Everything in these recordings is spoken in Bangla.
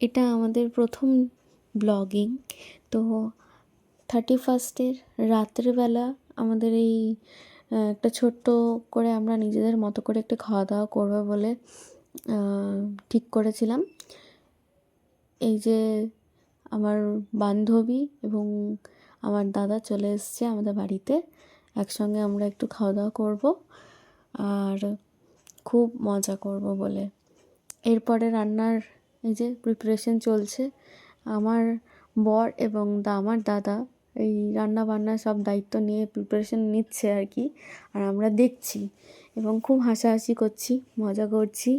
এটা আমাদের প্রথম ব্লগিং। তো 31st রাত্রেবেলা আমাদের এই একটা ছোট্ট করে আমরা নিজেদের মতো করে একটু খাওয়া দাওয়া করবো বলে ঠিক করেছিলাম। এই যে আমার বান্ধবী এবং আমার দাদা চলে এসছে আমাদের বাড়িতে, একসঙ্গে আমরা একটু খাওয়া দাওয়া করবো আর খুব মজা করব বলে। এরপরে রান্নার এই যে প্রিপারেশন চলছে। আমার বর এবং আমার দাদা এই রান্না বান্নার সব দায়িত্ব নিয়ে প্রিপারেশন নিচ্ছে আর কি, আর আমরা দেখছি এবং খুব হাসাহাসি করছি, মজা করছি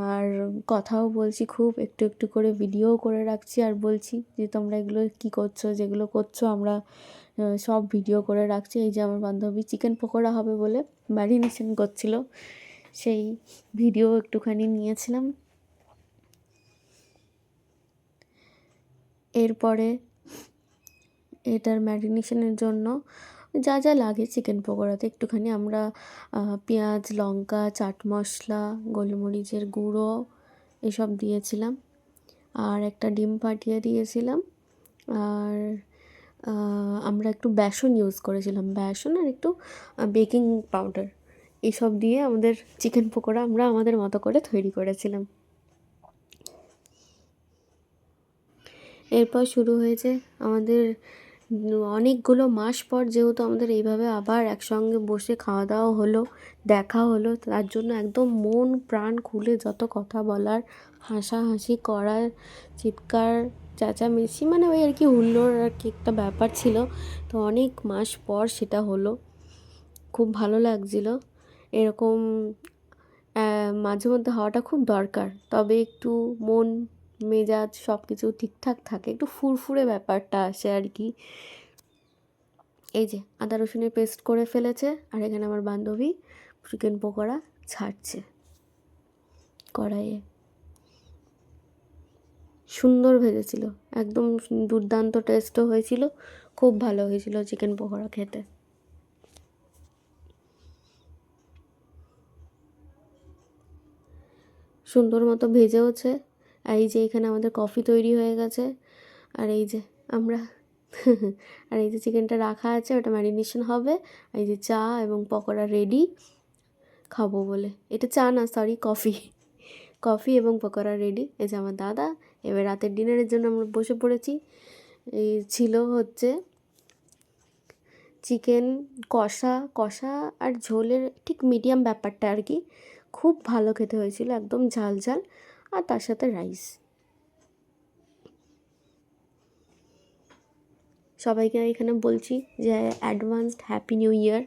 আর কথাও বলছি, খুব একটু একটু করে ভিডিও করে রাখছি আর বলছি যে তোমরা এগুলো কী করছো, যেগুলো করছো আমরা সব ভিডিও করে রাখছি। এই যে আমার বান্ধবী চিকেন পকোড়া হবে বলে ম্যারিনেশন করছিল, সেই ভিডিও একটুখানি নিয়েছিলাম। এরপরে এটার ম্যারিনেশনের জন্য যা যা লাগে চিকেন পকোড়াতে একটুখানি আমরা পেঁয়াজ, লঙ্কা, চাট মশলা, গোলমরিচের গুঁড়ো এসব দিয়েছিলাম আর একটা ডিম ফাটিয়ে দিয়েছিলাম। আর আমরা একটু বেসন ইউজ করেছিলাম, বেসন আর একটু বেকিং পাউডার, এইসব দিয়ে আমাদের চিকেন পকোড়া আমরা আমাদের মতো করে তৈরি করেছিলাম। এরপর শুরু হয়েছে আমাদের অনেকগুলো মাস পর, যেহেতু আমাদের এইভাবে আবার একসঙ্গে বসে খাওয়া দাওয়া হলো, দেখা হলো, তার জন্য একদম মন প্রাণ খুলে যত কথা বলার, হাসাহাসি করার, চিৎকার চেঁচামেচি, মানে ওই আর কি হুল্লোড় আর কি একটা ব্যাপার ছিল। তো অনেক মাস পর সেটা হলো, খুব ভালো লাগছিলো। এরকম মাঝে মধ্যে হওয়াটা খুব দরকার, তবে একটু মন মেজাজ সব কিছু ঠিকঠাক থাকে, একটু ফুরফুরে ব্যাপারটা আসে আর কি। এই যে আদা রসুনের পেস্ট করে ফেলেছে আর এখানে আমার বান্ধবী চিকেন পকোড়া ছাড়ছে কড়াইয়ে। সুন্দর ভেজেছিল, একদম দুর্দান্ত টেস্টও হয়েছিল, খুব ভালো হয়েছিল চিকেন পকোড়া খেতে। সুন্দর মতো ভেজেওছে। এই যে এখানে আমাদের কফি তৈরি হয়ে গেছে আর এই যে আমরা আর এই যে চিকেনটা রাখা আছে, ওটা ম্যারিনেশন হবে। এই যে চা এবং পকোড়া রেডি খাবো বলে, এটা চা না সরি কফি, কফি এবং পকোড়া রেডি। এই যে আমার দাদা, এবার রাতের ডিনারের জন্য আমরা বসে পড়েছি। এই ছিল হচ্ছে চিকেন কষা, কষা আর ঝোলের ঠিক মিডিয়াম ব্যাপারটা আর কি, খুব ভালো খেতে হয়েছিল, একদম ঝাল ঝাল, আর তার সাথে রাইস। সবাইকে এখানে বলছি যে অ্যাডভান্সড হ্যাপি নিউ ইয়ার।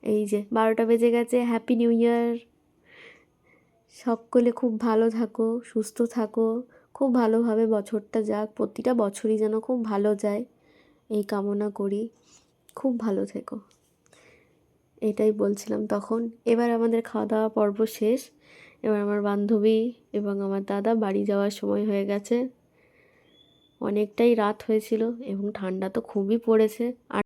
এই যে 12টা বেজে গেছে, হ্যাপি নিউ ইয়ার। সকলে খুব ভালো থাকো, সুস্থ থাকো, খুব ভালোভাবে বছরটা যাক, প্রতিটা বছরই যেন খুব ভালো যায় এই কামনা করি। খুব ভালো থেকো, এটাই বলছিলাম তখন। এবার আমাদের খাওয়া দাওয়া পর্ব শেষ, এবার আমার বান্ধবী এবং আমার দাদা বাড়ি যাওয়ার সময় হয়ে গেছে। অনেকটাই রাত হয়েছিল এবং ঠান্ডা তো খুবই পড়েছে। আর